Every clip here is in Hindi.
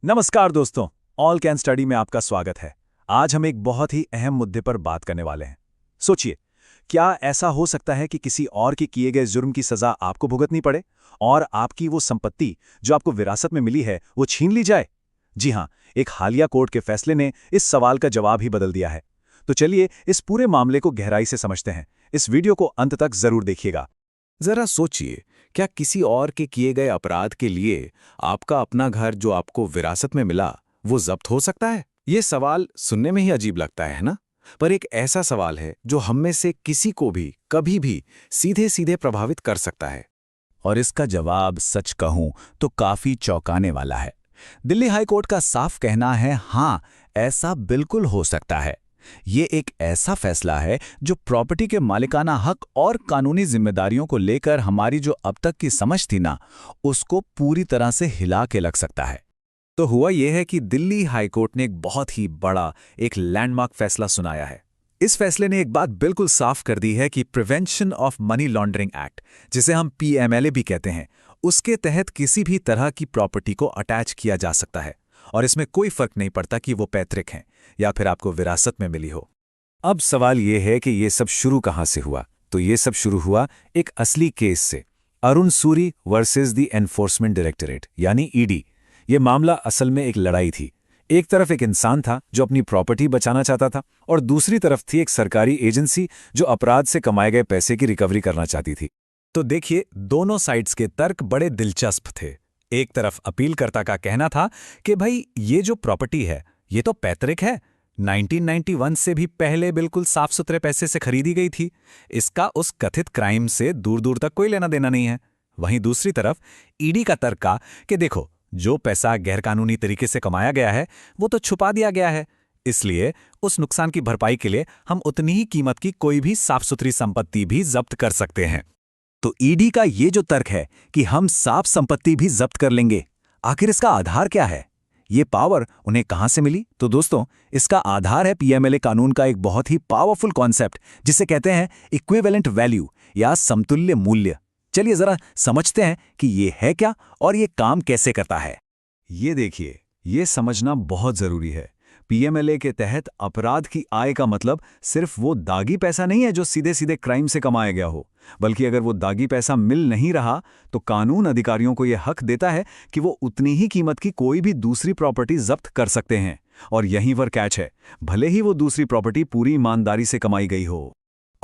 नमस्कार दोस्तों, ऑल कैन स्टडी में आपका स्वागत है। आज हम एक बहुत ही अहम मुद्दे पर बात करने वाले हैं। सोचिए, क्या ऐसा हो सकता है कि किसी और के किए गए जुर्म की सजा आपको भुगतनी पड़े और आपकी वो संपत्ति जो आपको विरासत में मिली है वो छीन ली जाए? जी हाँ, एक हालिया कोर्ट के फैसले ने इस सवाल का जवाब ही बदल दिया है। तो चलिए इस पूरे मामले को गहराई से समझते हैं। इस वीडियो को अंत तक जरूर देखिएगा। जरा सोचिए, क्या किसी और के किए गए अपराध के लिए आपका अपना घर जो आपको विरासत में मिला वो जब्त हो सकता है? ये सवाल सुनने में ही अजीब लगता है ना? पर एक ऐसा सवाल है जो हम में से किसी को भी कभी भी सीधे सीधे प्रभावित कर सकता है। और इसका जवाब सच कहूं तो काफी चौंकाने वाला है। दिल्ली हाई कोर्ट का साफ कहना है, हाँ, ऐसा बिल्कुल हो सकता है। ये एक ऐसा फैसला है जो प्रॉपर्टी के मालिकाना हक और कानूनी जिम्मेदारियों को लेकर हमारी जो अब तक की समझ थी ना, उसको पूरी तरह से हिला के लग सकता है। तो हुआ यह है कि दिल्ली हाई कोर्ट ने एक बहुत ही बड़ा, एक लैंडमार्क फैसला सुनाया है। इस फैसले ने एक बात बिल्कुल साफ कर दी है कि prevention of money laundering act, जिसे हम पीएमएलए भी कहते हैं, उसके तहत किसी भी तरह की प्रॉपर्टी को अटैच किया जा सकता है और इसमें कोई फर्क नहीं पड़ता कि वो पैतृक हैं या फिर आपको विरासत में मिली हो। अब सवाल ये है कि ये सब शुरू कहाँ से हुआ? तो ये सब शुरू हुआ एक असली केस से, Arun Suri versus the enforcement directorate यानी ईडी। ये मामला असल में एक लड़ाई थी। एक तरफ एक इंसान था जो अपनी प्रॉपर्टी बचाना चाहता था और दूसरी तरफ थी एक सरकारी एजेंसी जो अपराध से कमाए गए पैसे की रिकवरी करना चाहती थी। तो देखिए, दोनों साइड्स के तर्क बड़े दिलचस्प थे। एक तरफ अपीलकर्ता का कहना था कि भाई, ये जो प्रॉपर्टी है ये तो पैतृक है, 1991 से भी पहले बिल्कुल साफ सुथरे पैसे से खरीदी गई थी, इसका उस कथित क्राइम से दूर दूर तक कोई लेना देना नहीं है। वहीं दूसरी तरफ ईडी का तर्क का कि देखो, जो पैसा गैरकानूनी तरीके से कमाया गया है वो तो छुपा दिया गया है, इसलिए उस नुकसान की भरपाई के लिए हम उतनी ही कीमत की कोई भी साफ सुथरी संपत्ति भी जब्त कर सकते हैं। तो ईडी का ये जो तर्क है कि हम साफ संपत्ति भी जब्त कर लेंगे, आखिर इसका आधार क्या है? ये पावर उन्हें कहां से मिली? तो दोस्तों, इसका आधार है पीएमएलए कानून का एक बहुत ही पावरफुल कॉन्सेप्ट जिसे कहते हैं इक्विवेलेंट वैल्यू या समतुल्य मूल्य। चलिए जरा समझते हैं कि ये है क्या और ये काम कैसे करता है। ये देखिए, ये समझना बहुत जरूरी है। पीएमएलए के तहत अपराध की आय का मतलब सिर्फ वो दागी पैसा नहीं है जो सीधे सीधे क्राइम से कमाया गया हो, बल्कि अगर वो दागी पैसा मिल नहीं रहा तो कानून अधिकारियों को यह हक देता है कि वो उतनी ही कीमत की कोई भी दूसरी प्रॉपर्टी जब्त कर सकते हैं। और यहीं पर कैच है, भले ही वो दूसरी प्रॉपर्टी पूरी ईमानदारी से कमाई गई हो।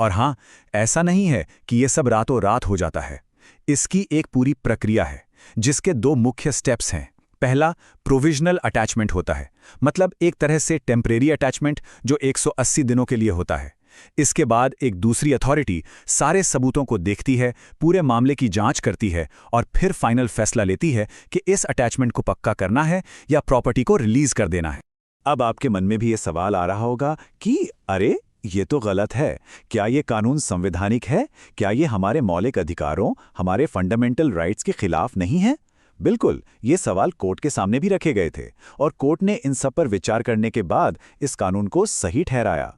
और हाँ, ऐसा नहीं है कि ये सब रातों रात हो जाता है। इसकी एक पूरी प्रक्रिया है जिसके दो मुख्य स्टेप्स हैं। पहला, प्रोविजनल अटैचमेंट होता है, मतलब एक तरह से टेम्परेरी अटैचमेंट जो 180 दिनों के लिए होता है। इसके बाद एक दूसरी अथॉरिटी सारे सबूतों को देखती है, पूरे मामले की जांच करती है और फिर फाइनल फैसला लेती है कि इस अटैचमेंट को पक्का करना है या प्रॉपर्टी को रिलीज कर देना है। अब आपके मन में भी ये सवाल आ रहा होगा कि अरे, ये तो गलत है। क्या ये कानून संवैधानिक है? क्या ये हमारे मौलिक अधिकारों, हमारे फंडामेंटल राइट्स के खिलाफ नहीं है? बिल्कुल, ये सवाल कोर्ट के सामने भी रखे गए थे और कोर्ट ने इन सब पर विचार करने के बाद इस कानून को सही ठहराया।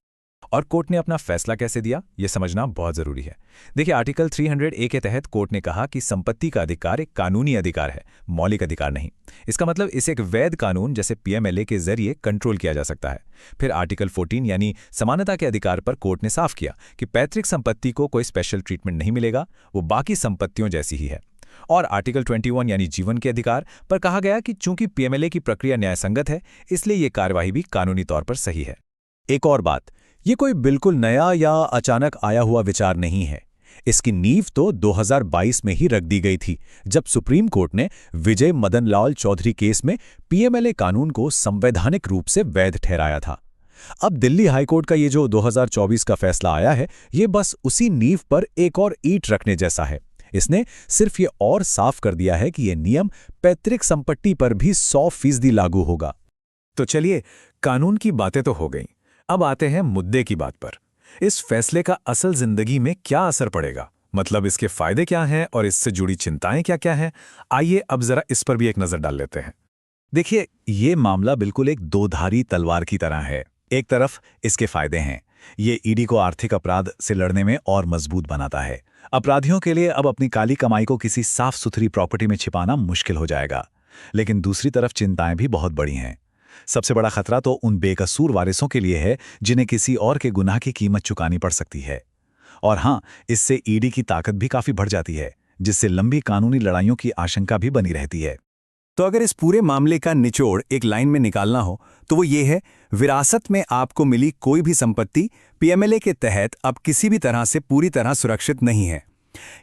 और कोर्ट ने अपना फैसला कैसे दिया, यह समझना बहुत जरूरी है। देखिए, आर्टिकल 300A के तहत कोर्ट ने कहा कि संपत्ति का अधिकार एक कानूनी अधिकार है, मौलिक अधिकार नहीं। इसका मतलब इसे एक वैध कानून जैसे पीएमएलए के जरिए कंट्रोल किया जा सकता है। फिर आर्टिकल 14 यानी समानता के अधिकार पर कोर्ट ने साफ किया कि पैतृक संपत्ति को कोई स्पेशल ट्रीटमेंट नहीं मिलेगा, वो बाकी संपत्तियों जैसी ही है। और आर्टिकल 21 यानी जीवन के अधिकार पर कहा गया कि चूंकि पीएमएलए की प्रक्रिया न्यायसंगत है, इसलिए ये कार्यवाही भी कानूनी तौर पर सही है। एक और बात, ये कोई बिल्कुल नया या अचानक आया हुआ विचार नहीं है। इसकी नींव तो 2022 में ही रख दी गई थी, जब सुप्रीम कोर्ट ने विजय मदन लाल चौधरी केस में पीएमएलए कानून को संवैधानिक रूप से वैध ठहराया था। अब दिल्ली हाईकोर्ट का ये जो 2024 का फैसला आया है, ये बस उसी नींव पर एक और ईंट रखने जैसा है। इसने सिर्फ ये और साफ कर दिया है कि ये नियम पैतृक संपत्ति पर भी 100% लागू होगा। तो चलिए, कानून की बातें तो हो गईं, अब आते हैं मुद्दे की बात पर। इस फैसले का असल जिंदगी में क्या असर पड़ेगा, मतलब इसके फायदे क्या हैं और इससे जुड़ी चिंताएं क्या क्या हैं? आइए अब जरा इस पर भी एक नजर डाल लेते हैं। देखिए, ये मामला बिल्कुल एक दोधारी तलवार की तरह है। एक तरफ इसके फायदे हैं, ये ईडी को आर्थिक अपराध से लड़ने में और मजबूत बनाता है। अपराधियों के लिए अब अपनी काली कमाई को किसी साफ सुथरी प्रॉपर्टी में छिपाना मुश्किल हो जाएगा। लेकिन दूसरी तरफ चिंताएं भी बहुत बड़ी हैं। सबसे बड़ा खतरा तो उन बेकसूर वारिसों के लिए है जिन्हें किसी और के गुनाह की कीमत चुकानी पड़ सकती है। और हाँ, इससे ईडी की ताकत भी काफी बढ़ जाती है, जिससे लंबी कानूनी लड़ाइयों की आशंका भी बनी रहती है। तो अगर इस पूरे मामले का निचोड़ एक लाइन में निकालना हो तो वो ये है, विरासत में आपको मिली कोई भी संपत्ति पीएमएलए के तहत अब किसी भी तरह से पूरी तरह सुरक्षित नहीं है।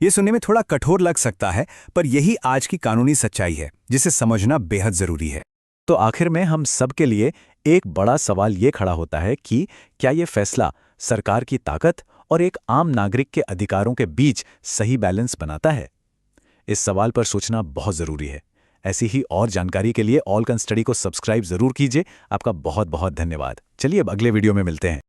ये सुनने में थोड़ा कठोर लग सकता है, पर यही आज की कानूनी सच्चाई है जिसे समझना बेहद जरूरी है। तो आखिर में हम सब के लिए एक बड़ा सवाल ये खड़ा होता है कि क्या ये फैसला सरकार की ताकत और एक आम नागरिक के अधिकारों के बीच सही बैलेंस बनाता है? इस सवाल पर सोचना बहुत जरूरी है। ऐसी ही और जानकारी के लिए ऑल कैन स्टडी को सब्सक्राइब जरूर कीजिए। आपका बहुत बहुत धन्यवाद। चलिए अब अगले वीडियो में मिलते हैं।